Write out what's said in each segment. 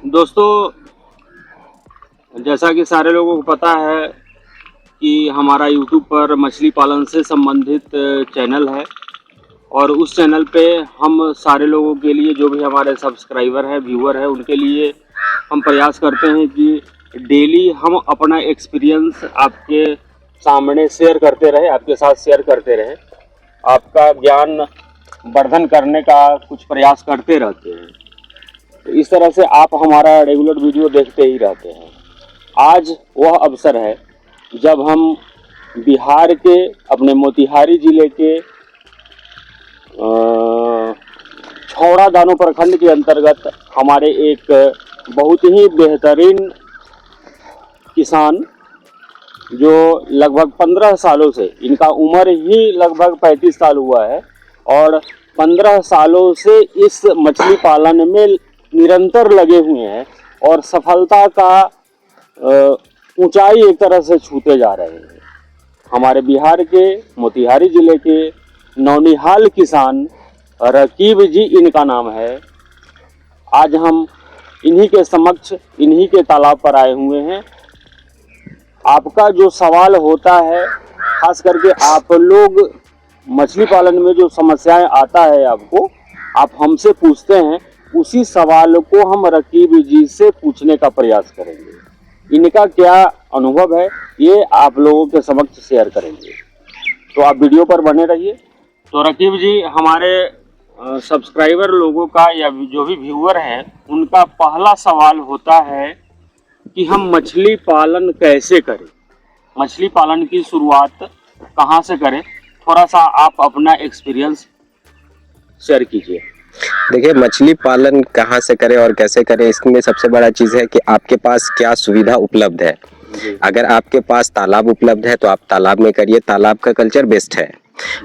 दोस्तों, जैसा कि सारे लोगों को पता है कि हमारा यूट्यूब पर मछली पालन से संबंधित चैनल है और उस चैनल पे हम सारे लोगों के लिए, जो भी हमारे सब्सक्राइबर हैं, व्यूअर हैं, उनके लिए हम प्रयास करते हैं कि डेली हम अपना एक्सपीरियंस आपके सामने शेयर करते रहें, आपके साथ शेयर करते रहें, आपका ज्ञान वर्धन करने का कुछ प्रयास करते रहते हैं। इस तरह से आप हमारा रेगुलर वीडियो देखते ही रहते हैं। आज वह अवसर है जब हम बिहार के अपने मोतिहारी जिले के छौड़ा दानो प्रखंड के अंतर्गत हमारे एक बहुत ही बेहतरीन किसान, जो लगभग 15 सालों से, इनका उम्र ही लगभग 35 साल हुआ है और 15 सालों से इस मछली पालन में निरंतर लगे हुए हैं और सफलता का ऊंचाई एक तरह से छूते जा रहे हैं। हमारे बिहार के मोतिहारी जिले के नौनिहाल किसान रकीब जी इनका नाम है। आज हम इन्हीं के समक्ष, इन्हीं के तालाब पर आए हुए हैं। आपका जो सवाल होता है, खास करके आप लोग मछली पालन में जो समस्याएं आता है आपको, आप हमसे पूछते हैं, उसी सवाल को हम रकीब जी से पूछने का प्रयास करेंगे। इनका क्या अनुभव है ये आप लोगों के समक्ष शेयर करेंगे, तो आप वीडियो पर बने रहिए। तो रकीब जी, हमारे सब्सक्राइबर लोगों का या जो भी व्यूअर हैं, उनका पहला सवाल होता है कि हम मछली पालन कैसे करें, मछली पालन की शुरुआत कहाँ से करें। थोड़ा सा आप अपना एक्सपीरियंस शेयर कीजिए। देखिए, मछली पालन कहाँ से करें और कैसे करें, इसमें सबसे बड़ा चीज़ है कि आपके पास क्या सुविधा उपलब्ध है। अगर आपके पास तालाब उपलब्ध है तो आप तालाब में करिए, तालाब का कल्चर बेस्ट है।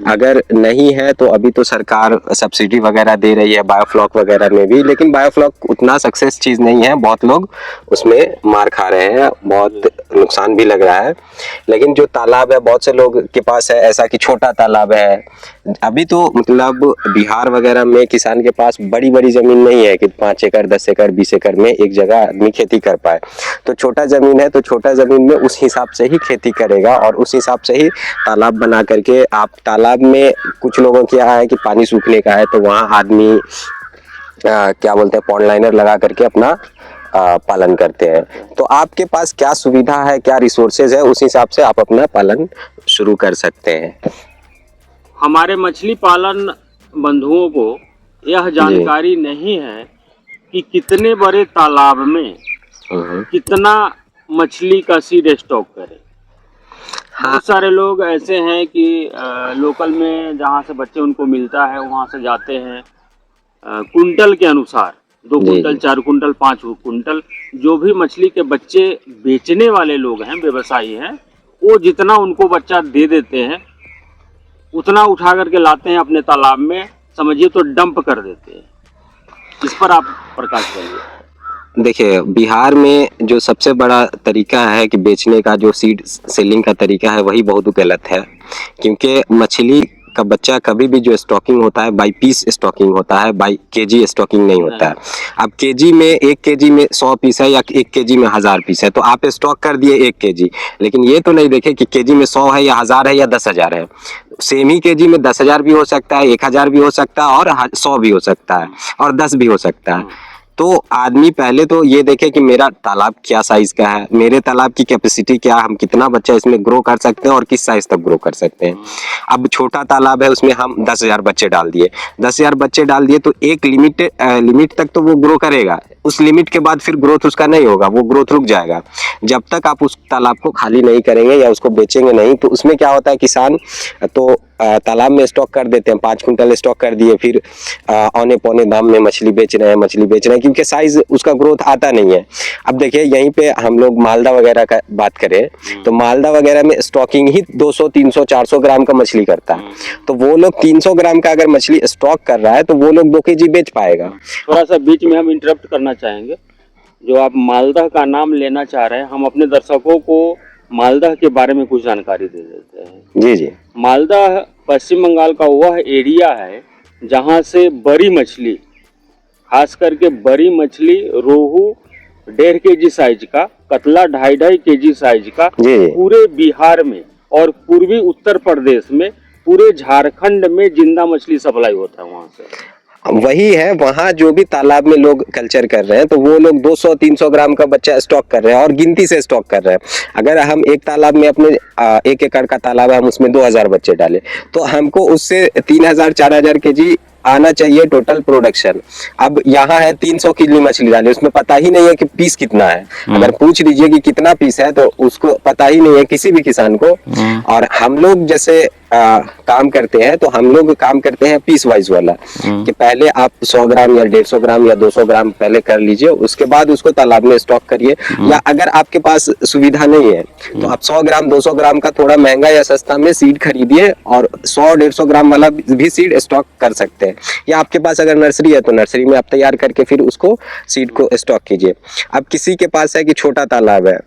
अगर नहीं है तो अभी तो सरकार सब्सिडी वगैरह दे रही है बायोफ्लॉक वगैरह में भी, लेकिन बायोफ्लॉक उतना सक्सेस चीज़ नहीं है। बहुत लोग उसमें मार खा रहे हैं, बहुत नुकसान भी लग रहा है। लेकिन जो तालाब है, बहुत से लोग के पास है ऐसा कि छोटा तालाब है। अभी तो मतलब बिहार वगैरह में किसान के पास बड़ी बड़ी ज़मीन नहीं है कि 5 एकड़ 10 एकड़ 20 एकड़ में एक जगह आदमी खेती कर पाए। तो छोटा ज़मीन है तो छोटा ज़मीन में उस हिसाब से ही खेती करेगा और उस हिसाब से ही तालाब बना करके, आप तालाब में कुछ लोगों की है कि पानी सूखने का है तो वहाँ आदमी क्या बोलते हैं, पॉन्ड लाइनर लगा करके अपना पालन करते हैं। तो आपके पास क्या सुविधा है, क्या रिसोर्सेज है, उस हिसाब से आप अपना पालन शुरू कर सकते हैं। हमारे मछली पालन बंधुओं को यह जानकारी नहीं है कि कितने बड़े तालाब में कितना मछली का सीड स्टॉक करें। बहुत सारे लोग ऐसे हैं कि लोकल में जहाँ से बच्चे उनको मिलता है वहाँ से जाते हैं, कुंटल के अनुसार 2 कुंटल 4 कुंटल 5 कुंटल, जो भी मछली के बच्चे बेचने वाले लोग हैं, व्यवसायी हैं, वो जितना उनको बच्चा दे देते हैं उतना उठा करके लाते हैं अपने तालाब में, समझिए तो डंप कर देते हैं। इस पर आप प्रकाश करिए। देखिए, बिहार में जो सबसे बड़ा तरीका है कि बेचने का, जो सीड सेलिंग का तरीका है, वही बहुत गलत है। क्योंकि मछली का बच्चा कभी भी जो स्टॉकिंग होता है, बाई पीस स्टॉकिंग होता है, बाई केजी स्टॉकिंग नहीं होता है। अब केजी में 1 केजी में 100 पीस है या 1 केजी में 1000 पीस है, तो आप स्टॉक कर दिए 1 केजी, लेकिन ये तो नहीं देखे कि केजी में 100 है या 1000 है या 10,000 है। सेम ही केजी में 10,000 भी हो सकता है, 1000 भी हो सकता है और 100 भी हो सकता है और 10 भी हो सकता है। तो आदमी पहले तो ये देखे कि मेरा तालाब क्या साइज का है, मेरे तालाब की कैपेसिटी क्या, हम कितना बच्चा इसमें ग्रो कर सकते हैं और किस साइज तक ग्रो कर सकते हैं। अब छोटा तालाब है, उसमें हम 10,000 बच्चे डाल दिए, 10,000 बच्चे डाल दिए तो एक लिमिट तक तो वो ग्रो करेगा। उस लिमिट के बाद फिर ग्रोथ उसका नहीं होगा, वो ग्रोथ रुक जाएगा। जब तक आप उस तालाब को खाली नहीं करेंगे या उसको बेचेंगे नहीं, तो उसमें क्या होता है, किसान तो तालाब में स्टॉक कर देते हैं, 5 कुंटल स्टॉक कर दिए, फिर औने पौने दाम में मछली बेच रहे हैं क्योंकि साइज उसका ग्रोथ आता नहीं है। अब देखिए, यहीं पे हम लोग मालदा वगैरह का बात करें तो मालदा वगैरह में स्टॉकिंग ही 200 300 400 ग्राम का मछली करता है। तो वो लोग 300 ग्राम का अगर मछली स्टॉक कर रहा है तो वो लोग 2 केजी बेच पाएगा। थोड़ा सा बीच में हम इंटरप्ट करना चाहेंगे। जो आप मालदा का नाम लेना चाह रहे हैं, हम अपने दर्शकों को मालदा के बारे में कुछ जानकारी दे देते हैं। जी जी। मालदा पश्चिम बंगाल का वह एरिया है जहाँ से बड़ी मछली, खास करके बड़ी मछली, रोहू 1.5 केजी साइज का, कतला 2.5 केजी साइज का जी। पूरे बिहार में और पूर्वी उत्तर प्रदेश में, पूरे झारखंड में जिंदा मछली सप्लाई होता है वहां से। वही है, वहाँ जो भी तालाब में लोग कल्चर कर रहे हैं तो वो लोग 200-300 ग्राम का बच्चा स्टॉक कर रहे हैं और गिनती से स्टॉक कर रहे हैं। अगर हम एक तालाब में अपने 1 एकड़ का तालाब है, हम उसमें 2000 बच्चे डालें तो हमको उससे 3000-4000 केजी आना चाहिए टोटल प्रोडक्शन। अब यहाँ है 300 किलो मछली डाली, उसमें पता ही नहीं है कि पीस कितना है। अगर पूछ लीजिए कि कितना पीस है तो उसको पता ही नहीं है किसी भी किसान को। और हम लोग जैसे काम करते हैं तो हम लोग काम करते हैं पीस वाइज वाला, कि पहले आप 100 ग्राम या 150 ग्राम या 200 ग्राम पहले कर लीजिए, उसके बाद उसको तालाब में स्टॉक करिए। या अगर आपके पास सुविधा नहीं है तो आप 100 ग्राम 200 ग्राम का थोड़ा महंगा या सस्ता में सीड खरीदिए और 100-150 ग्राम वाला भी सीड स्टॉक कर सकते हैं। या आपके पास अगर नर्सरी है तो नर्सरी में आप तैयार करके फिर उसको सीड को स्टॉक कीजिए। अब किसी के पास है कि छोटा तालाब है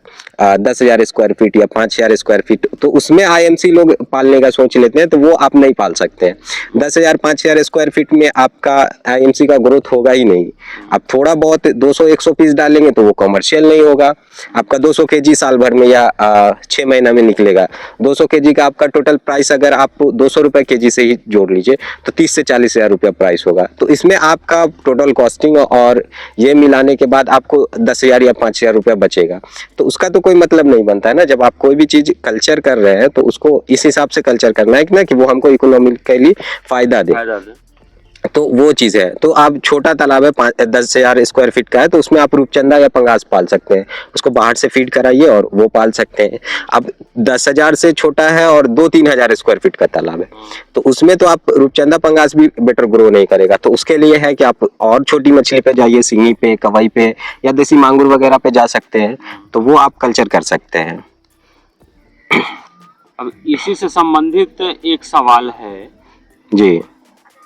10,000 स्क्वायर फीट या 5,000 स्क्वायर फीट, तो उसमें आईएमसी लोग पालने का सोच लेते हैं, तो वो आप नहीं पाल सकते हैं। 10,000-5,000 स्क्वायर फीट में आपका आईएमसी का ग्रोथ होगा ही नहीं। आप थोड़ा बहुत 200-100 पीस डालेंगे तो वो कमर्शियल नहीं होगा। आपका 200 केजी साल भर में या 6 महीना में निकलेगा। 200 केजी का आपका टोटल प्राइस अगर आप 200 रुपए केजी से ही जोड़ लीजिए तो 30 से 40 हजार रुपया प्राइस होगा। तो इसमें आपका टोटल कॉस्टिंग और ये मिलाने के बाद आपको 10,000 या 5,000 रुपया बचेगा। तो उसका तो कोई मतलब नहीं बनता है ना। जब आप कोई भी चीज कल्चर कर रहे हैं तो उसको इस हिसाब से कल्चर करना है कि ना कि वो हमको इकोनॉमिकली फायदा दे। तो वो चीज है। तो आप छोटा तालाब है 10,000 स्क्वायर फीट का है तो उसमें आप रूपचंदा या पंगास पाल सकते हैं। उसको बाहर से फीड कराइए और वो पाल सकते हैं। अब 10,000 से छोटा है और 2-3 हजार स्क्वायर फीट का तालाब है तो उसमें तो आप रूपचंदा पंगास भी बेटर ग्रो नहीं करेगा। तो उसके लिए है कि आप और छोटी मछली पे जाइए, सिंगी पे, कवई पे या देसी मांगुर वगैरह पे जा सकते हैं, तो वो आप कल्चर कर सकते हैं। अब इसी से संबंधित एक सवाल है जी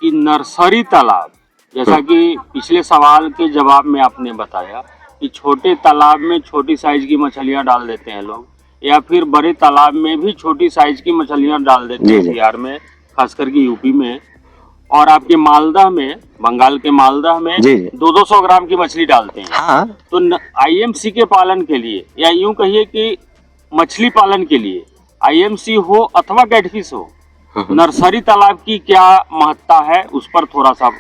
कि नर्सरी तालाब, जैसा कि पिछले सवाल के जवाब में आपने बताया कि छोटे तालाब में छोटी साइज की मछलियां डाल देते हैं लोग, या फिर बड़े तालाब में भी छोटी साइज की मछलियां डाल देते हैं बिहार में, खास करके यूपी में, और आपके मालदह में, बंगाल के मालदह में 200-200 ग्राम की मछली डालते हैं। हाँ। तो आईएमसी के पालन के लिए, या यूं कहिए कि मछली पालन के लिए, आईएमसी हो अथवा कैटफिश हो, नर्सरी तालाब की क्या महत्ता है, उस पर थोड़ा सा।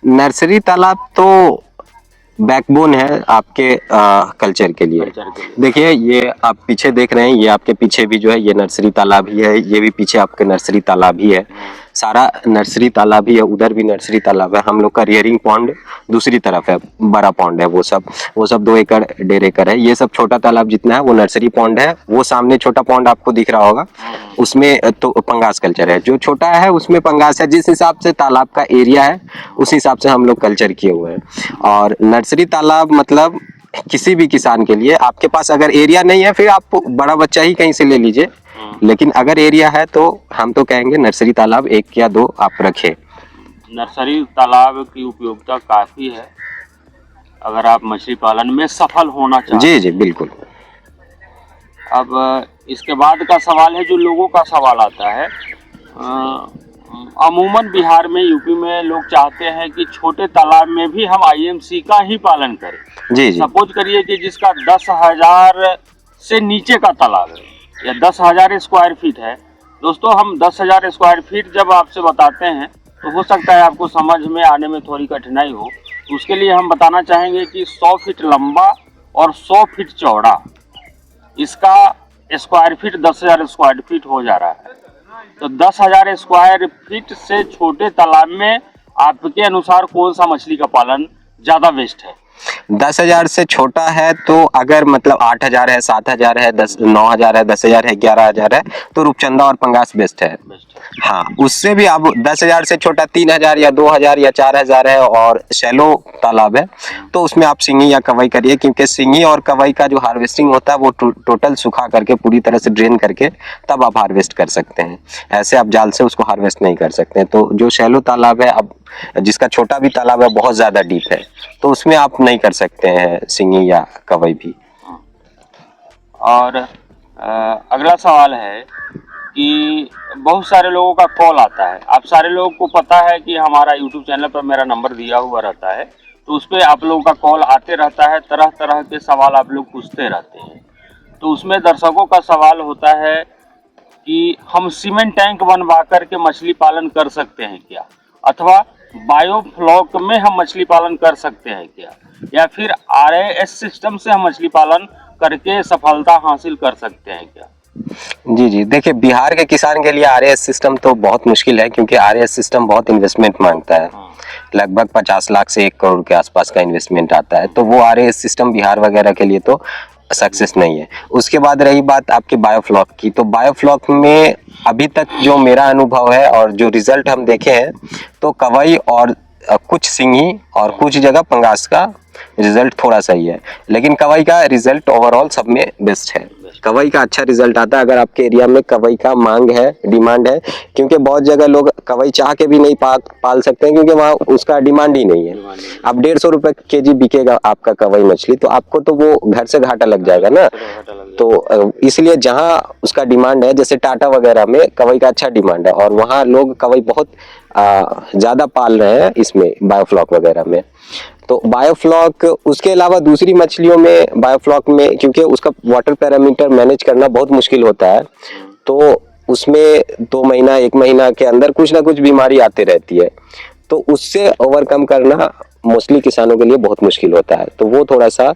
नर्सरी तालाब तो बैकबोन है आपके कल्चर के लिए। देखिए ये आप पीछे देख रहे हैं, ये आपके पीछे भी जो है ये नर्सरी तालाब ही है, ये भी पीछे आपके नर्सरी तालाब ही है, सारा नर्सरी तालाब ही है। उधर भी नर्सरी तालाब है। हम लोग का रियरिंग पॉन्ड दूसरी तरफ है, बड़ा पॉन्ड है, वो सब 2 एकड़ 1.5 एकड़ है। ये सब छोटा तालाब जितना है वो नर्सरी पॉन्ड है। वो सामने छोटा पॉन्ड आपको दिख रहा होगा, उसमें तो पंगास कल्चर है। जो छोटा है उसमें पंगास है। जिस हिसाब से तालाब का एरिया है उस हिसाब से हम लोग कल्चर किए हुए हैं। और नर्सरी तालाब मतलब किसी भी किसान के लिए, आपके पास अगर एरिया नहीं है फिर आप बड़ा बच्चा ही कहीं से ले लीजिए, लेकिन अगर एरिया है तो हम तो कहेंगे नर्सरी तालाब 1 या 2 आप रखें। नर्सरी तालाब की उपयोगिता काफी है अगर आप मछली पालन में सफल होना चाहते हैं। जी जी बिल्कुल। अब इसके बाद का सवाल है जो लोगों का सवाल आता है, अमूमन बिहार में, यूपी में लोग चाहते हैं कि छोटे तालाब में भी हम आईएमसी का ही पालन करें। जी जी। सपोज करिए कि जिसका 10,000 से नीचे का तालाब है या 10,000 स्क्वायर फीट है। दोस्तों, हम 10,000 स्क्वायर फीट जब आपसे बताते हैं तो हो सकता है आपको समझ में आने में थोड़ी कठिनाई हो। उसके लिए हम बताना चाहेंगे कि 100 फीट लंबा और 100 फीट चौड़ा, इसका स्क्वायर फीट 10,000 स्क्वायर फीट हो जा रहा है। तो 10,000 स्क्वायर फीट से छोटे तालाब में आपके अनुसार कौन सा मछली का पालन ज्यादा बेस्ट है? 10,000 से छोटा है तो अगर मतलब 8,000 है, 7,000 है, 9,000 है, 10,000 है, 11,000 है तो रूपचंदा और पंगास बेस्ट है। हाँ, उससे भी अब 10,000 से छोटा 3,000 या 2,000 या 4,000 है और शैलो तालाब है तो उसमें आप सिंगी या कवई करिए, क्योंकि सिंगी और कवई का जो हार्वेस्टिंग होता है वो टोटल सुखा करके पूरी तरह से ड्रेन करके तब आप हार्वेस्ट कर सकते हैं। ऐसे आप जाल से उसको हार्वेस्ट नहीं कर सकते। तो जो शैलो तालाब है, अब जिसका छोटा भी तालाब है बहुत ज्यादा डीप है तो उसमें आप नहीं कर सकते हैं सिंगी या कवई भी। और अगला सवाल है कि बहुत सारे लोगों का कॉल आता है। आप सारे लोगों को पता है कि हमारा YouTube चैनल पर मेरा नंबर दिया हुआ रहता है, तो उस पर आप लोगों का कॉल आते रहता है, तरह तरह के सवाल आप लोग पूछते रहते हैं। तो उसमें दर्शकों का सवाल होता है कि हम सीमेंट टैंक बनवा करके मछली पालन कर सकते हैं क्या, अथवा बायोफ्लॉक में हम मछली पालन कर सकते हैं क्या, या फिर RAS सिस्टम से हम मछली पालन करके सफलता हासिल कर सकते हैं क्या। जी जी, देखिए बिहार के किसान के लिए RAS सिस्टम तो बहुत मुश्किल है, क्योंकि RAS सिस्टम बहुत इन्वेस्टमेंट मांगता है। लगभग 50 लाख से 1 करोड़ के आसपास का इन्वेस्टमेंट आता है, तो वो RAS सिस्टम बिहार वगैरह के लिए तो सक्सेस नहीं है। उसके बाद रही बात आपके बायोफ्लॉक की, तो बायोफ्लॉक में अभी तक जो मेरा अनुभव है और जो रिजल्ट हम देखे हैं, तो कवई और कुछ सिंगी और कुछ जगह पंगास का रिजल्ट थोड़ा सही है, लेकिन कवई का रिजल्ट ओवरऑल सब में बेस्ट है। कवई का अच्छा रिजल्ट आता है अगर आपके एरिया में कवई का मांग है, डिमांड है, क्योंकि बहुत जगह लोग कवई चाह के भी नहीं पाल सकते हैं, क्योंकि वहाँ उसका डिमांड ही नहीं है। अब 150 रुपए kg बिकेगा आपका कवई मछली, तो आपको तो वो घर से घाटा लग जाएगा ना। तो इसलिए जहाँ उसका डिमांड है, जैसे टाटा वगैरह में कवई का अच्छा डिमांड है, और वहाँ लोग कवई बहुत ज्यादा पाल रहे हैं इसमें बायोफ्लॉक वगैरह में। तो बायोफ्लॉक, उसके अलावा दूसरी मछलियों में बायोफ्लॉक में, क्योंकि उसका वाटर पैरामीटर मैनेज करना बहुत मुश्किल होता है, तो उसमें 2 महीना 1 महीना के अंदर कुछ ना कुछ बीमारी आती रहती है, तो उससे ओवरकम करना मोस्टली किसानों के लिए बहुत मुश्किल होता है। तो वो थोड़ा सा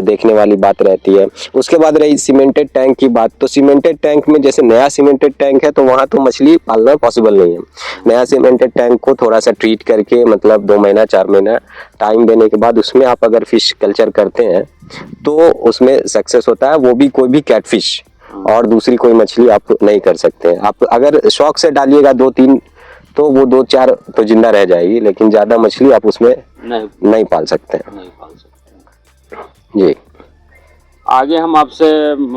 देखने वाली बात रहती है। उसके बाद रही सीमेंटेड टैंक की बात, तो सीमेंटेड टैंक में जैसे नया सीमेंटेड टैंक है, तो वहाँ तो मछली पालना पॉसिबल नहीं है। नया सीमेंटेड टैंक को थोड़ा सा ट्रीट करके, मतलब 2 महीना 4 महीना टाइम देने के बाद उसमें आप अगर फिश कल्चर करते हैं, तो उसमें सक्सेस होता है। वो भी कोई भी कैटफिश और दूसरी कोई मछली आप नहीं कर सकते हैं। आप अगर शौक से डालिएगा 2-3, तो वो 2-4 तो जिंदा रह जाएगी, लेकिन ज्यादा मछली आप उसमें नहीं पाल सकते हैं। जी, आगे हम आपसे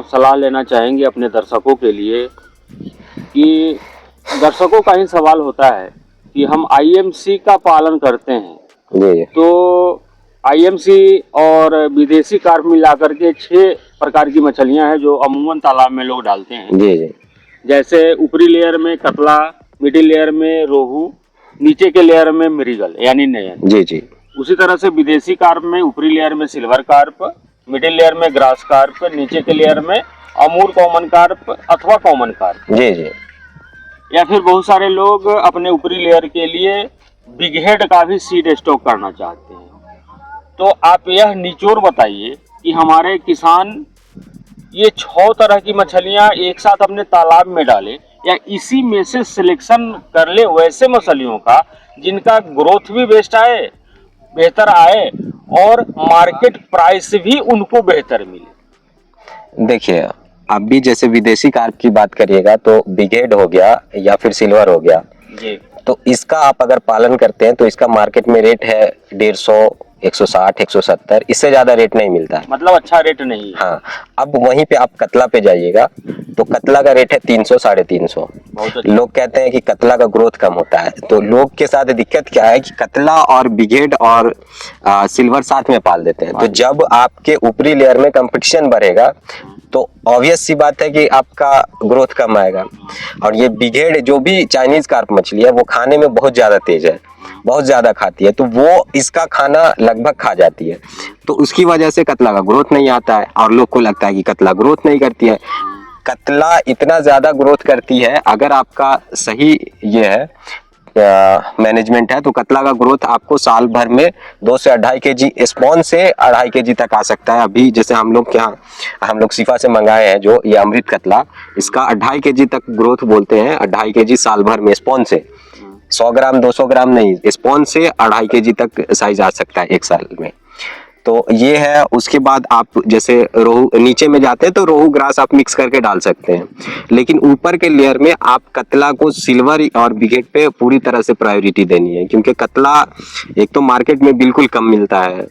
सलाह लेना चाहेंगे अपने दर्शकों के लिए, कि दर्शकों का ही सवाल होता है कि हम IMC का पालन करते हैं, जी, तो IMC और विदेशी कार्प मिला करके 6 प्रकार की मछलियां हैं जो अमूमन तालाब में लोग डालते हैं। जी, जी, जैसे ऊपरी लेयर में कतला, मिडिल लेयर में रोहू, नीचे के लेयर में मृगल यानी नयन। जी, जी, उसी तरह से विदेशी कार्प में ऊपरी लेयर में सिल्वर कार्प, मिडिल लेयर में ग्रास कार्प, नीचे के लेयर में अमूर कॉमन कार्प अथवा कॉमन कार्प। जी, जी, या फिर बहुत सारे लोग अपने ऊपरी लेयर के लिए बिग हेड का भी सीड स्टॉक करना चाहते हैं। तो आप यह निचोड़ बताइए कि हमारे किसान ये 6 तरह की मछलियां एक साथ अपने तालाब में डाले, या इसी में से सिलेक्शन कर ले वैसे मछलियों का जिनका ग्रोथ भी बेहतर आए और मार्केट प्राइस भी उनको बेहतर मिले। देखिए, अब भी जैसे विदेशी कार्प की बात करिएगा, तो बिग हेड हो गया या फिर सिल्वर हो गया जी, तो इसका आप अगर पालन करते हैं, तो इसका मार्केट में रेट है 150, 160, 170, इससे ज्यादा रेट नहीं मिलता है। मतलब अच्छा रेट नहीं है। हाँ, अब वहीं पे आप कतला पे जाइएगा, तो कतला का रेट है 300, 350। अच्छा। लोग कहते हैं कि कतला का ग्रोथ कम होता है, तो लोग के साथ दिक्कत क्या है कि कतला और बिगेड और सिल्वर साथ में पाल देते हैं। तो जब आपके ऊपरी लेयर में कंपटीशन बढ़ेगा, तो ऑब्वियस सी बात है कि आपका ग्रोथ कम आएगा। और ये बिगेड जो भी चाइनीज कार्प मछली है, वो खाने में बहुत ज्यादा तेज है, बहुत ज्यादा खाती है, तो वो इसका खाना लगभग खा जाती है, तो उसकी वजह से कतला का ग्रोथ नहीं आता है। और लोग को लगता है कि कतला ग्रोथ नहीं करती है। कतला इतना ज्यादा ग्रोथ करती है, अगर आपका सही ये है मैनेजमेंट है, तो कतला का ग्रोथ आपको साल भर में 2 से 2.5 केजी स्पॉन से 2.5 केजी तक आ सकता है। अभी जैसे हम लोग सिफा से मंगाए हैं जो ये अमृत कतला, इसका 2.5 केजी तक ग्रोथ बोलते हैं। 2.5 केजी साल भर में स्पॉन से, 100 ग्राम 200 ग्राम नहीं, स्पॉन से 2.5 केजी तक साइज आ सकता है 1 साल में। तो ये है। उसके बाद आप जैसे रोहू नीचे में जाते हैं, तो रोहू ग्रास आप मिक्स करके डाल सकते हैं, लेकिन ऊपर के लेयर में आप कतला को सिल्वर और बिगेट पे पूरी तरह से प्रायोरिटी देनी है, क्योंकि कतला एक तो मार्केट में बिल्कुल कम मिलता है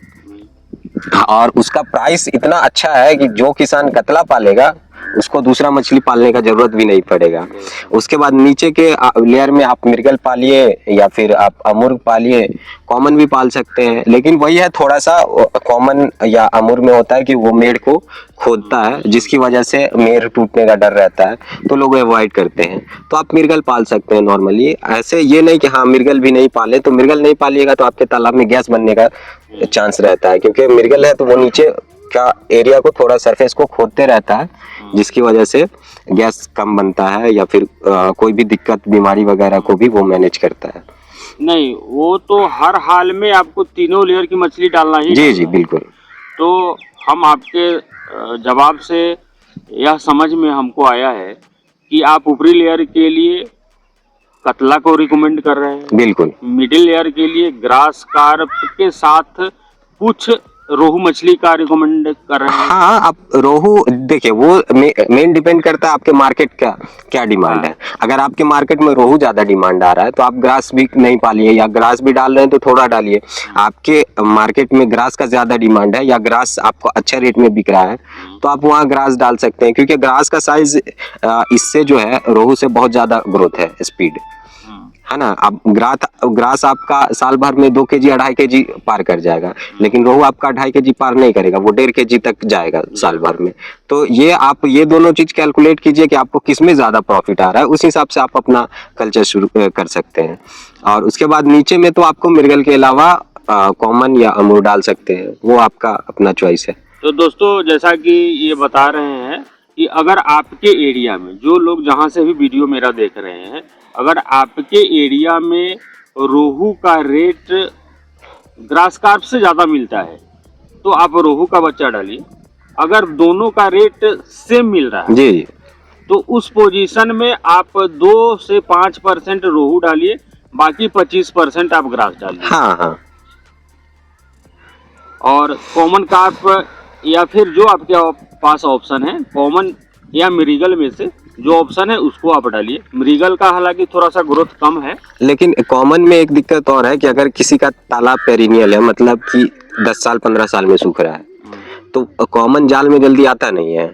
और उसका प्राइस इतना अच्छा है कि जो किसान कतला पालेगा उसको दूसरा मछली पालने का जरूरत भी नहीं पड़ेगा। उसके बाद नीचे के लेयर में आप मृगल पालिए या फिर आप अमूर पालिए, कॉमन भी पाल सकते हैं, लेकिन वही है थोड़ा सा कॉमन या अमूर में होता है कि वो मेड़ को खोदता है, जिसकी वजह से मेड़ टूटने का डर रहता है, तो लोग अवॉइड करते हैं। तो आप मृगल पाल सकते हैं नॉर्मली। ऐसे ये नहीं कि हाँ मृगल भी नहीं पाले, तो मृगल नहीं पालिएगा तो आपके तालाब में गैस बनने का चांस रहता है, क्योंकि मृगल है तो वो नीचे का एरिया को थोड़ा सरफेस को खोदते रहता है, जिसकी वजह से गैस कम बनता है या फिर कोई भी दिक्कत बीमारी वगैरह को भी वो मैनेज करता है। नहीं, वो तो हर हाल में आपको तीनों लेयर की मछली डालना ही जी डालना जी है। बिल्कुल। तो हम आपके जवाब से यह समझ में हमको आया है कि आप ऊपरी लेयर के लिए कतला को रिकमेंड कर रहे हैं, बिल्कुल मिडिल लेयर के लिए ग्रास कार्प के साथ कुछ रोहू मछली का रिकमेंड कर रहे हैं। हाँ, आप रोहू देखिए वो मेन डिपेंड करता है आपके मार्केट का क्या डिमांड है। अगर आपके मार्केट में रोहू ज्यादा डिमांड आ रहा है तो आप ग्रास भी नहीं पालिए, या ग्रास भी डाल रहे हैं तो थोड़ा डालिए। आपके मार्केट में ग्रास का ज्यादा डिमांड है या ग्रास आपको अच्छा रेट में बिक रहा है तो आप वहाँ ग्रास डाल सकते हैं, क्योंकि ग्रास का साइज इससे जो है रोहू से बहुत ज्यादा ग्रोथ है, स्पीड है ना। अब ग्रास आपका साल भर में 2 kg 2.5 kg पार कर जाएगा, लेकिन रोहू आपका 2.5 kg पार नहीं करेगा, वो 1.5 kg तक जाएगा साल भर में। तो ये आप ये दोनों चीज कैलकुलेट कीजिए कि आपको किस में ज्यादा प्रॉफिट आ रहा है, उस हिसाब से आप अपना कल्चर शुरू कर सकते हैं। और उसके बाद नीचे में तो आपको मृगल के अलावा कॉमन या अमूर डाल सकते हैं, वो आपका अपना चॉइस है। तो दोस्तों, जैसा कि ये बता रहे हैं कि अगर आपके एरिया में जो लोग जहाँ से भी वीडियो मेरा देख रहे हैं, अगर आपके एरिया में रोहू का रेट ग्रास कार्प से ज़्यादा मिलता है तो आप रोहू का बच्चा डालिए। अगर दोनों का रेट सेम मिल रहा है जी जी तो उस पोजीशन में आप 2 से 5% रोहू डालिए, बाकी 25% आप ग्रास डालिए। हाँ हाँ। और कॉमन कार्प या फिर जो आपके पास ऑप्शन है, कॉमन या मृगल में से जो ऑप्शन है उसको आप डालिए। मृगल का हालांकि थोड़ा सा ग्रोथ कम है, लेकिन कॉमन में एक दिक्कत और है कि अगर किसी का तालाब पेरिनियल है, मतलब कि 10 साल 15 साल में सूख रहा है, तो कॉमन जाल में जल्दी आता नहीं है,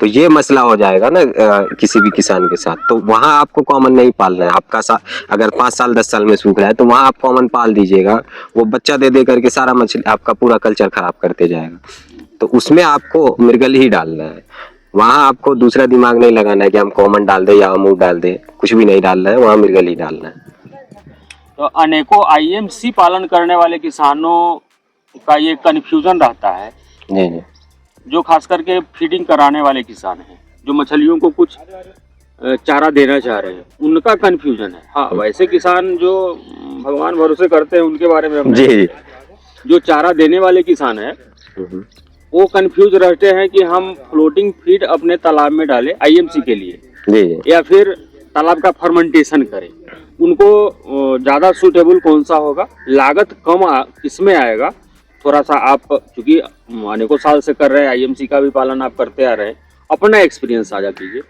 तो ये मसला हो जाएगा ना किसी भी किसान के साथ। तो वहाँ आपको कॉमन नहीं पालना है। आपका अगर 5 साल 10 साल में सूख रहा है तो वहाँ आप कॉमन पाल दीजिएगा, वो बच्चा दे दे करके सारा मछली आपका पूरा कल्चर खराब करते जाएगा। तो उसमें आपको मृगल ही डालना है, वहाँ आपको दूसरा दिमाग नहीं लगाना है कि हम कॉमन डाल दे या अमूर डाल दे, कुछ भी नहीं डालना है, वहाँ मृगल ही डालना है। तो अनेकों आईएमसी पालन करने वाले किसानों का ये कन्फ्यूजन रहता है, जी जी जो खास करके फीडिंग कराने वाले किसान हैं, जो मछलियों को कुछ चारा देना चाह रहे हैं, उनका कन्फ्यूजन है। हाँ, वैसे किसान जो भगवान भरोसे करते हैं उनके बारे में हम जी। जो चारा देने वाले किसान है वो कंफ्यूज रहते हैं कि हम फ्लोटिंग फीड अपने तालाब में डालें आईएमसी के लिए जी या फिर तालाब का फर्मेंटेशन करें। उनको ज़्यादा सूटेबल कौन सा होगा, लागत कम किसमें आएगा, थोड़ा सा आप चूँकि अनेकों साल से कर रहे हैं, आईएमसी का भी पालन आप करते आ रहे हैं, अपना एक्सपीरियंस साझा कीजिए।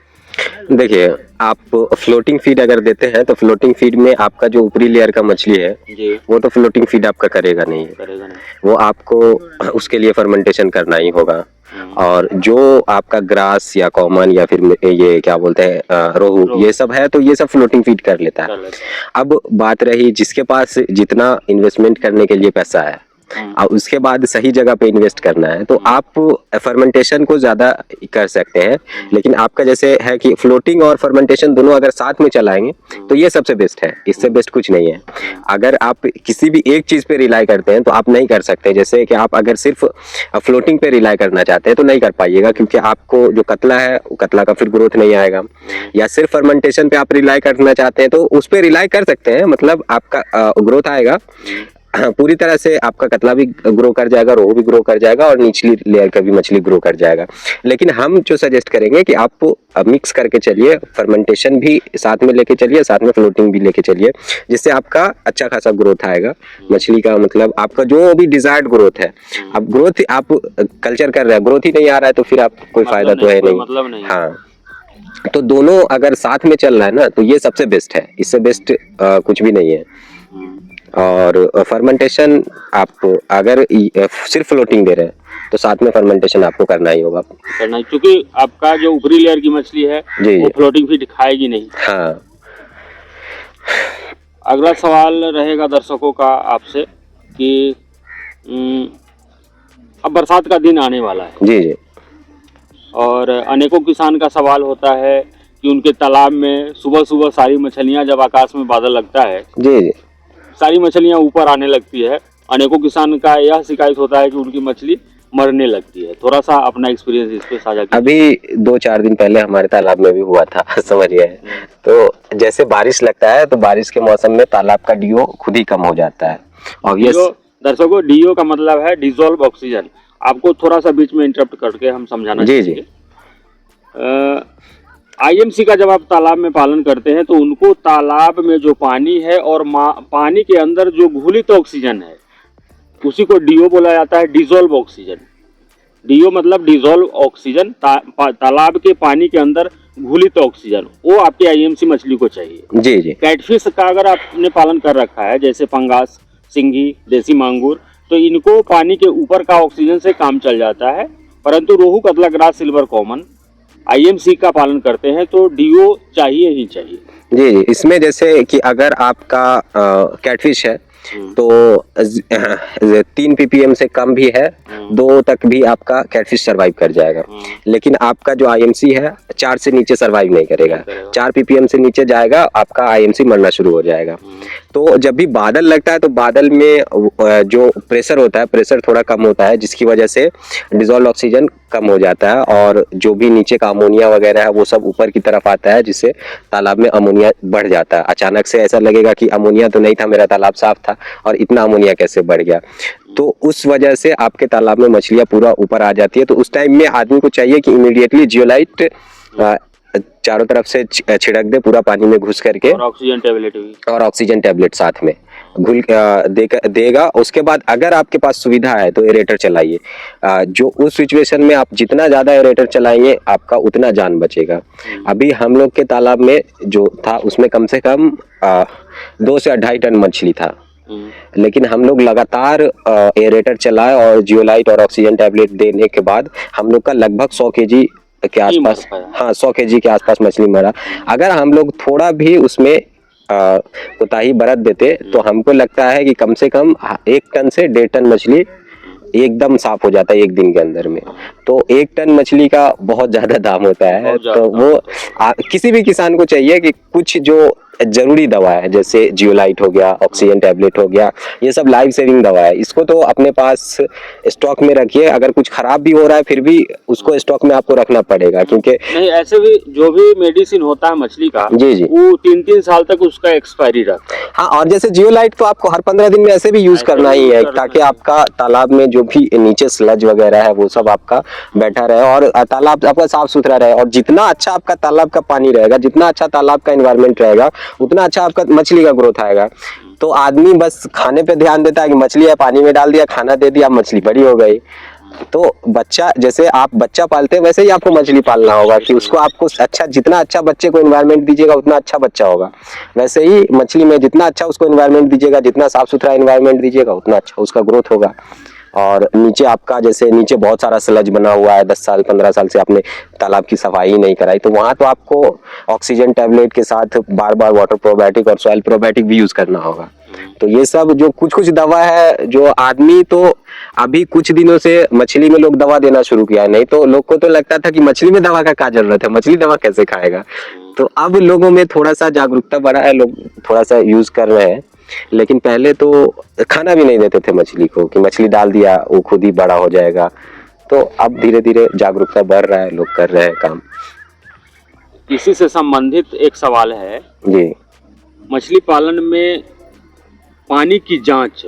देखिए, आप फ्लोटिंग फीड अगर देते हैं तो फ्लोटिंग फीड में आपका जो ऊपरी लेयर का मछली है जी, वो तो फ्लोटिंग फीड आपका करेगा नहीं, वो आपको उसके लिए फर्मेंटेशन करना ही होगा। और जो आपका ग्रास या कॉमन या फिर ये क्या बोलते हैं रोहू, ये सब है तो ये सब फ्लोटिंग फीड कर लेता है। अब बात रही जिसके पास जितना इन्वेस्टमेंट करने के लिए पैसा है और उसके बाद सही जगह पे इन्वेस्ट करना है, तो आप फर्मेंटेशन को ज्यादा कर सकते हैं। लेकिन आपका जैसे है कि फ्लोटिंग और फर्मेंटेशन दोनों अगर साथ में चलाएंगे तो ये सबसे बेस्ट है, इससे बेस्ट कुछ नहीं है। अगर आप किसी भी एक चीज पे रिलाई करते हैं तो आप नहीं कर सकते। जैसे कि आप अगर सिर्फ फ्लोटिंग पे रिलाई करना चाहते हैं तो नहीं कर पाइएगा, क्योंकि आपको जो कतला है कतला का फिर ग्रोथ नहीं आएगा। या सिर्फ फर्मेंटेशन पे आप रिलाई करना चाहते हैं तो उस पे रिलाई कर सकते हैं, मतलब आपका ग्रोथ आएगा, पूरी तरह से आपका कतला भी ग्रो कर जाएगा, रोहू भी ग्रो कर जाएगा और निचली लेयर का भी मछली ग्रो कर जाएगा। लेकिन हम जो सजेस्ट करेंगे कि आप मिक्स करके चलिए, फर्मेंटेशन भी साथ में लेके चलिए, साथ में फ्लोटिंग भी लेके चलिए, जिससे आपका अच्छा खासा ग्रोथ आएगा मछली का, मतलब आपका जो भी डिजायर्ड ग्रोथ है। अब ग्रोथ आप कल्चर कर रहे हैं, ग्रोथ ही नहीं आ रहा है तो फिर आप कोई फायदा तो है नहीं, मतलब नहीं। हाँ, तो दोनों अगर साथ में चल रहा है ना तो ये सबसे बेस्ट है, इससे बेस्ट कुछ भी नहीं है। और फर्मेंटेशन आप अगर सिर्फ फ्लोटिंग दे रहे हैं तो साथ में फर्मेंटेशन आपको करना ही होगा। करना, क्योंकि आपका जो ऊपरी लेयर की मछली है जी वो जी फ्लोटिंग फीड खाएगी नहीं। हाँ। अगला सवाल रहेगा दर्शकों का आपसे कि अब बरसात का दिन आने वाला है जी जी और अनेकों किसान का सवाल होता है कि उनके तालाब में सुबह सुबह सारी मछलियां, जब आकाश में बादल लगता है जी जी सारी मछलियां ऊपर आने लगती है। अनेकों किसान का यह शिकायत होता है कि उनकी मछली मरने लगती है। थोड़ा सा अपना एक्सपीरियंस इस पे साझा कीजिए। अभी 2-4 दिन पहले हमारे तालाब में भी हुआ था समझ गए। तो जैसे बारिश लगता है तो बारिश के मौसम में तालाब का डीओ खुद ही कम हो जाता है। ऑब्वियस। दर्शकों, डीओ का मतलब है डिजोल्व ऑक्सीजन। आपको थोड़ा सा बीच में इंटरप्ट करके हम समझाना जी चाहेंगे। आईएमसी का जब आप तालाब में पालन करते हैं तो उनको तालाब में जो पानी है और पानी के अंदर जो घुलित ऑक्सीजन है उसी को डीओ बोला जाता है, डिजोल्व ऑक्सीजन। डीओ मतलब डिजोल्व ऑक्सीजन, तालाब के पानी के अंदर घुलित ऑक्सीजन, वो आपकी आईएमसी मछली को चाहिए। जी जी कैटफिश का अगर आपने पालन कर रखा है जैसे पंगास, सिंगी, देसी मांगूर, तो इनको पानी के ऊपर का ऑक्सीजन से काम चल जाता है। परंतु रोहू, कतला, ग्रास, सिल्वर कॉमन आईएमसी का पालन करते हैं तो डीओ चाहिए ही चाहिए। जी जी। इसमें जैसे कि अगर आपका कैटफिश है तो 3 ppm से कम भी है, 2 तक भी आपका कैटफिश सरवाइव कर जाएगा। लेकिन आपका जो आईएमसी है 4 से नीचे सरवाइव नहीं करेगा। 4 ppm से नीचे जाएगा आपका आईएमसी मरना शुरू हो जाएगा। तो जब भी बादल लगता है तो बादल में जो प्रेशर होता है, प्रेशर थोड़ा कम होता है, जिसकी वजह से डिजोल्व ऑक्सीजन कम हो जाता है और जो भी नीचे का अमोनिया वगैरह है वो सब ऊपर की तरफ आता है, जिससे तालाब में अमोनिया बढ़ जाता है। अचानक से ऐसा लगेगा कि अमोनिया तो नहीं था, मेरा तालाब साफ था और इतना अमोनिया कैसे बढ़ गया। तो उस वजह से आपके तालाब में मछलियां पूरा ऊपर आ जाती है। तो उस टाइम में आदमी को चाहिए कि इमीडिएटली जियोलाइट चारों तरफ से छिड़क दे पूरा पानी में घुस करके, और ऑक्सीजन टेबलेट भी, और ऑक्सीजन टेबलेट साथ में घुल देगा। उसके बाद अगर आपके पास सुविधा है तो एरेटर चलाइए। जो उस सिचुएशन में आप जितना ज्यादा एरेटर चलाएंगे आपका उतना जान बचेगा। अभी हम लोग के तालाब में जो था उसमें कम से कम 2 से 2.5 टन मछली था, लेकिन हम लोग लगातार एरेटर चलाए और जियोलाइट और ऑक्सीजन टेबलेट देने के बाद हम लोग का लगभग 100 kg के आसपास, हाँ 100 kg के आसपास मछली मरा। अगर हम लोग थोड़ा भी उसमें कोताही बरत देते तो हमको लगता है कि कम से कम 1 टन से 1.5 टन मछली एकदम साफ हो जाता है 1 दिन के अंदर में। तो 1 टन मछली का बहुत ज्यादा दाम होता है। तो वो किसी भी किसान को चाहिए कि कुछ जो जरूरी दवा है जैसे जियोलाइट हो गया, ऑक्सीजन टेबलेट हो गया, ये सब लाइफ सेविंग दवा है, इसको तो अपने पास स्टॉक में रखिए। अगर कुछ खराब भी हो रहा है फिर भी उसको स्टॉक में आपको रखना पड़ेगा, क्योंकि नहीं ऐसे भी जो भी मेडिसिन होता है मछली का, जी जी, वो 3-3 साल तक उसका एक्सपायरी रहता है। हाँ, और जैसे जियोलाइट तो आपको हर 15 दिन में ऐसे भी यूज करना ही है, ताकि आपका तालाब में जो भी नीचे स्लज वगैरह है वो सब आपका बैठा रहे और तालाब आपका साफ सुथरा रहे। और जितना अच्छा आपका तालाब का पानी रहेगा, जितना अच्छा तालाब का एनवायरनमेंट रहेगा, उतना अच्छा आपका मछली का ग्रोथ आएगा। तो आदमी बस खाने पे ध्यान देता है कि मछली है, पानी में डाल दिया, खाना दे दिया, मछली बड़ी हो गई। तो बच्चा, जैसे आप बच्चा पालते हैं वैसे ही आपको मछली पालना होगा कि उसको आपको अच्छा, जितना अच्छा बच्चे को एनवायरनमेंट दीजिएगा उतना अच्छा बच्चा होगा। वैसे ही मछली में जितना अच्छा उसको एनवायरनमेंट दीजिएगा, जितना साफ सुथरा एनवायरनमेंट दीजिएगा, उतना अच्छा उसका ग्रोथ होगा। और नीचे आपका, जैसे नीचे बहुत सारा स्लज बना हुआ है, 10 साल 15 साल से आपने तालाब की सफाई नहीं कराई, तो वहां तो आपको ऑक्सीजन टेबलेट के साथ बार बार वाटर प्रोबायोटिक और सॉइल प्रोबायोटिक भी यूज करना होगा। तो ये सब जो कुछ कुछ दवा है जो आदमी, तो अभी कुछ दिनों से मछली में लोग दवा देना शुरू किया है। नहीं तो लोग को तो लगता था कि मछली में दवा का क्या जरूरत है, मछली दवा कैसे खाएगा। तो अब लोगों में थोड़ा सा जागरूकता बढ़ा है, लोग थोड़ा सा यूज कर रहे हैं। लेकिन पहले तो खाना भी नहीं देते थे मछली को, कि मछली डाल दिया वो खुद ही बड़ा हो जाएगा। तो अब धीरे धीरे जागरूकता बढ़ रहा है, लोग कर रहे हैं काम। इसी से संबंधित एक सवाल है जी, मछली पालन में पानी की जांच,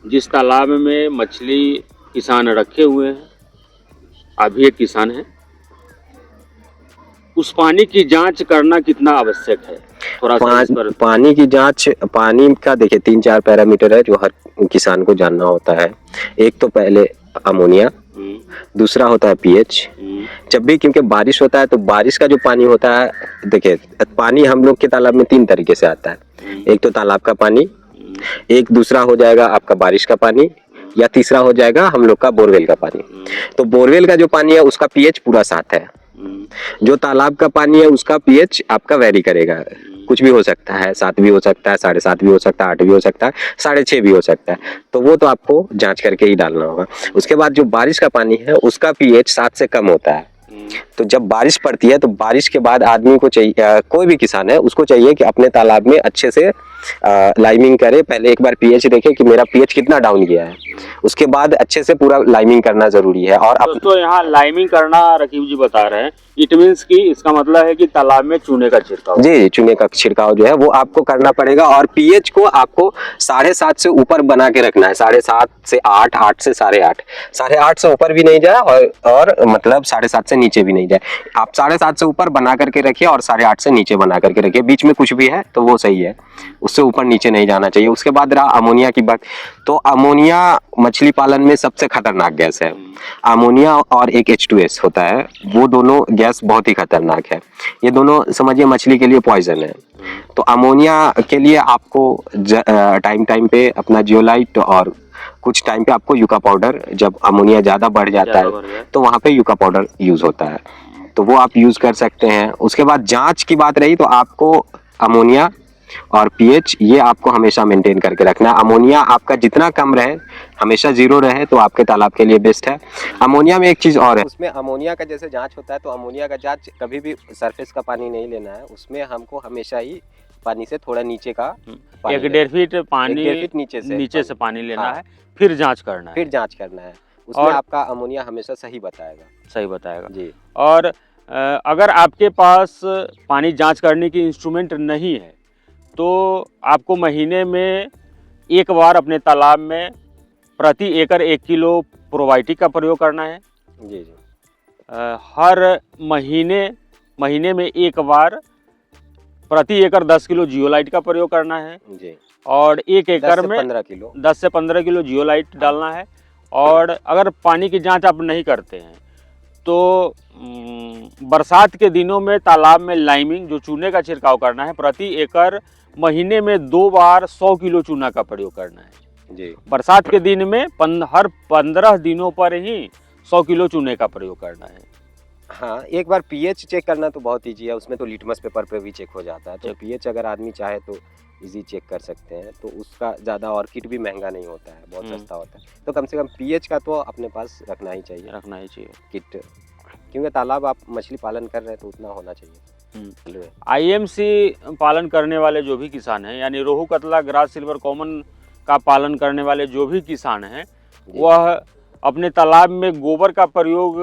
जिस तालाब में मछली किसान रखे हुए हैं, अभी एक किसान है, उस पानी की जांच करना कितना आवश्यक है? थोड़ा सा पानी की जांच, पानी का देखिए 3-4 पैरामीटर है जो हर किसान को जानना होता है। एक तो पहले अमोनिया, दूसरा होता है पीएच। जब भी, क्योंकि बारिश होता है तो बारिश का जो पानी होता है, देखिए पानी हम लोग के तालाब में 3 तरीके से आता है। एक तो तालाब का पानी, एक दूसरा हो जाएगा आपका बारिश का पानी, या तीसरा हो जाएगा हम लोग का बोरवेल का पानी। तो बोरवेल का जो पानी है उसका पीएच पूरा 7 है। जो तालाब का पानी है उसका पीएच आपका वेरी करेगा, कुछ भी हो सकता है, 7 भी हो सकता है, 7.5 भी हो सकता है, 8 भी हो सकता है, 6.5 भी हो सकता है। तो वो तो आपको जांच करके ही डालना होगा। उसके बाद जो बारिश का पानी है उसका पीएच 7 से कम होता है। तो जब बारिश पड़ती है तो बारिश के बाद आदमी को चाहिए, कोई भी किसान है उसको चाहिए कि अपने तालाब में अच्छे से लाइमिंग करे। पहले एक बार पीएच देखे कि मेरा पीएच कितना डाउन गया है, उसके बाद अच्छे से पूरा लाइमिंग करना जरूरी है। और दोस्तों यहाँ लाइमिंग करना रकीब जी बता रहे हैं, इट मीन्स कि इसका मतलब है कि तालाब में चूने का छिड़काव। जी, चूने का छिड़काव जो है वो आपको करना पड़ेगा। और पीएच को आपको 7.5 से ऊपर बना के रखना है, 7.5 से 8, 8 से 8.5, 8.5 से ऊपर भी नहीं जाए और मतलब 7.5 से नीचे भी नहीं जाए। आप 7.5 से ऊपर बना करके रखिए और 8.5 से नीचे बना करके रखिए। बीच में कुछ भी है तो वो सही है, उससे ऊपर नीचे नहीं जाना चाहिए। उसके बाद रहा अमोनिया की बात, तो अमोनिया मछली पालन में सबसे खतरनाक गैस है। अमोनिया और एक H2S होता है, वो दोनों गैस बहुत ही खतरनाक है। ये दोनों समझिए मछली के लिए पॉइजन है। तो अमोनिया के लिए आपको टाइम टाइम पे अपना जियोलाइट और कुछ टाइम पे आपको यूका पाउडर, जब अमोनिया ज़्यादा बढ़ जाता है तो वहाँ पे यूका पाउडर यूज़ होता है, तो वो आप यूज़ कर सकते हैं। उसके बाद जांच की बात रही तो आपको अमोनिया और पीएच ये आपको हमेशा मेंटेन करके रखना है। अमोनिया आपका जितना कम रहे, हमेशा 0 रहे तो आपके तालाब के लिए बेस्ट है। अमोनिया में एक चीज़ और है, उसमें अमोनिया का जैसे जांच होता है तो अमोनिया का जांच कभी भी सरफेस का पानी नहीं लेना है, उसमें हमको हमेशा ही पानी से थोड़ा नीचे का 1.5 फीट पानी, 1.5 फीट नीचे से पानी लेना हाँ। है, फिर जांच करना है, फिर जांच करना है। उसमें आपका अमोनिया हमेशा सही बताएगा जी। और अगर आपके पास पानी जांच करने की इंस्ट्रूमेंट नहीं है तो आपको महीने में एक बार अपने तालाब में प्रति एकड़ 1 किलो प्रोबायोटिक का प्रयोग करना है। जी। हर महीने में एक बार प्रति एकड़ 10 किलो जियोलाइट का प्रयोग करना है जी। और 1 एकड़ में 10 से 15 किलो जियोलाइट डालना है। और अगर पानी की जांच आप नहीं करते हैं तो बरसात के दिनों में तालाब में लाइमिंग जो चूने का छिड़काव करना है, प्रति एकड़ महीने में 2 बार 100 किलो चूना का प्रयोग करना है जी। बरसात के दिन में हर 15 दिनों पर ही 100 किलो चूने का प्रयोग करना है। हाँ, एक बार पीएच चेक करना तो बहुत ईजी है, उसमें तो लिटमस पेपर पे भी चेक हो जाता है। तो पीएच अगर आदमी चाहे तो इजी चेक कर सकते हैं, तो उसका ज़्यादा, और किट भी महंगा नहीं होता है, बहुत सस्ता होता है। तो कम से कम पीएच का तो अपने पास रखना ही चाहिए किट, क्योंकि तालाब आप मछली पालन कर रहे हैं तो उतना होना चाहिए। आईएमसी पालन करने वाले जो भी किसान हैं, यानी रोहू, कतला, ग्रास सिल्वर कॉमन का पालन करने वाले जो भी किसान हैं, वह अपने तालाब में गोबर का प्रयोग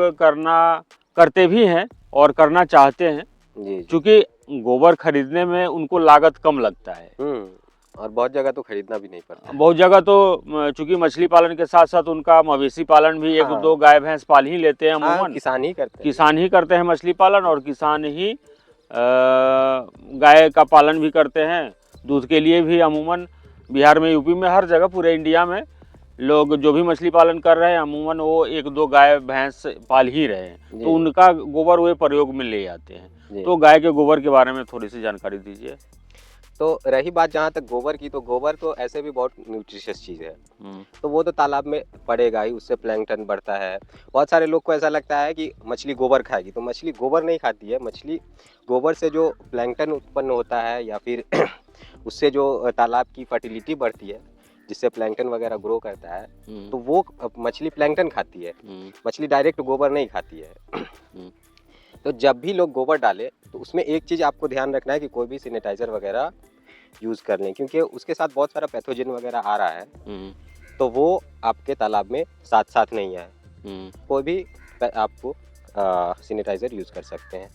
करते भी हैं और करना चाहते हैं, क्योंकि गोबर खरीदने में उनको लागत कम लगता है और बहुत जगह तो खरीदना भी नहीं पड़ता। बहुत जगह तो चूंकि मछली पालन के साथ साथ उनका मवेशी पालन भी, 1-2 गाय भैंस पाल ही लेते हैं अमूमन। किसान ही करते हैं मछली पालन, और किसान ही गाय का पालन भी करते हैं। दूध के लिए भी अमूमन बिहार में, यूपी में, हर जगह पूरे इंडिया में लोग जो भी मछली पालन कर रहे हैं अमूमन वो 1-2 गाय भैंस पाल ही रहे हैं, तो उनका गोबर वे प्रयोग में ले आते हैं। तो गाय के गोबर के बारे में थोड़ी सी जानकारी दीजिए। तो रही बात जहाँ तक गोबर की, तो गोबर तो ऐसे भी बहुत न्यूट्रिशियस चीज़ है, तो वो तो तालाब में पड़ेगा ही, उससे प्लैंकटन बढ़ता है। बहुत सारे लोग को ऐसा लगता है कि मछली गोबर खाएगी, तो मछली गोबर नहीं खाती है। मछली गोबर से जो प्लैंकटन उत्पन्न होता है या फिर उससे जो तालाब की फर्टिलिटी बढ़ती है, जिससे प्लैंकटन वगैरह ग्रो करता है, तो वो मछली प्लैंकटन खाती है। मछली डायरेक्ट गोबर नहीं खाती है। तो जब भी लोग गोबर डालें तो उसमें एक चीज़ आपको ध्यान रखना है कि कोई भी सैनिटाइजर वगैरह यूज़ कर लें, क्योंकि उसके साथ बहुत सारा पैथोजन वगैरह आ रहा है, तो वो आपके तालाब में साथ नहीं आए। कोई भी आपको सैनिटाइजर यूज़ कर सकते हैं।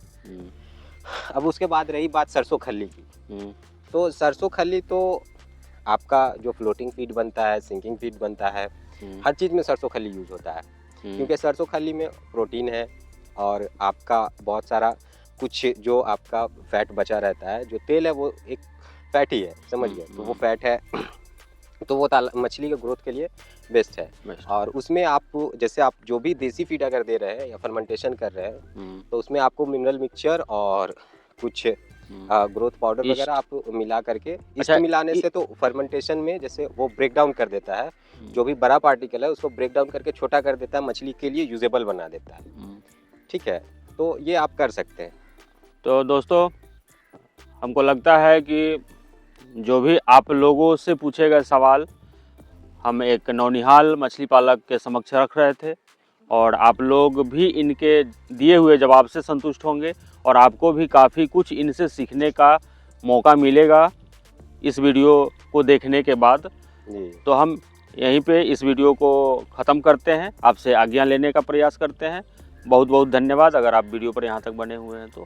अब उसके बाद रही बात सरसों खल्ली की, तो सरसों खल्ली तो आपका जो फ्लोटिंग फीड बनता है, सिंकिंग फीड बनता है, हर चीज़ में सरसों खल्ली यूज़ होता है, क्योंकि सरसों खल्ली में प्रोटीन है और आपका बहुत सारा कुछ जो आपका फैट बचा रहता है, जो तेल है वो एक फैट ही है, समझ गए, तो वो फैट है, तो वो मछली के ग्रोथ के लिए बेस्ट है। और उसमें आप जैसे आप जो भी देसी फीड अगर दे रहे हैं या फर्मेंटेशन कर रहे हैं, तो उसमें आपको मिनरल मिक्सचर और कुछ ग्रोथ पाउडर ईस्ट। वगैरह आप मिला करके, ईस्ट अच्छा, मिलाने से तो फर्मेंटेशन में जैसे वो ब्रेक डाउन कर देता है, जो भी बड़ा पार्टिकल है उसको ब्रेक डाउन करके छोटा कर देता है, मछली के लिए यूजेबल बना देता है। ठीक है, तो ये आप कर सकते हैं। तो दोस्तों, हमको लगता है कि जो भी आप लोगों से पूछे गए सवाल हम एक नौनिहाल मछली पालक के समक्ष रख रहे थे, और आप लोग भी इनके दिए हुए जवाब से संतुष्ट होंगे, और आपको भी काफ़ी कुछ इनसे सीखने का मौका मिलेगा इस वीडियो को देखने के बाद। जी, तो हम यहीं पे इस वीडियो को ख़त्म करते हैं, आपसे आज्ञा लेने का प्रयास करते हैं। बहुत बहुत धन्यवाद अगर आप वीडियो पर यहाँ तक बने हुए हैं तो।